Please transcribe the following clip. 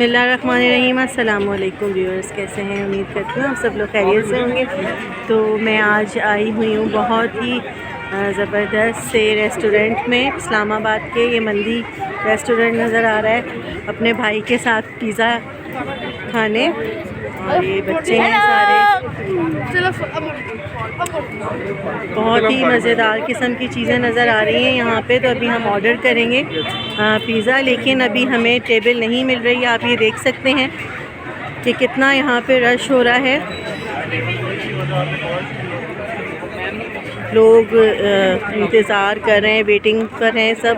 बिस्मिल्लाहिर्रहमानिर्रहीम। अस्सलाम वालेकुम व्यूअर्स, कैसे हैं? उम्मीद करती हूँ आप सब लोग खैरियत से होंगे। तो मैं आज आई हुई हूँ बहुत ही ज़बरदस्त से रेस्टोरेंट में, इस्लामाबाद के। ये मंदी रेस्टोरेंट नज़र आ रहा है, अपने भाई के साथ पिज़्ज़ा खाने। और ये बच्चे हैं सारे, बहुत ही मज़ेदार किस्म की चीज़ें नज़र आ रही हैं यहाँ पे। तो अभी हम ऑर्डर करेंगे पिज़्ज़ा, लेकिन अभी हमें टेबल नहीं मिल रही है। आप ये देख सकते हैं कि कितना यहाँ पे रश हो रहा है। लोग इंतज़ार कर रहे हैं, वेटिंग पर हैं सब।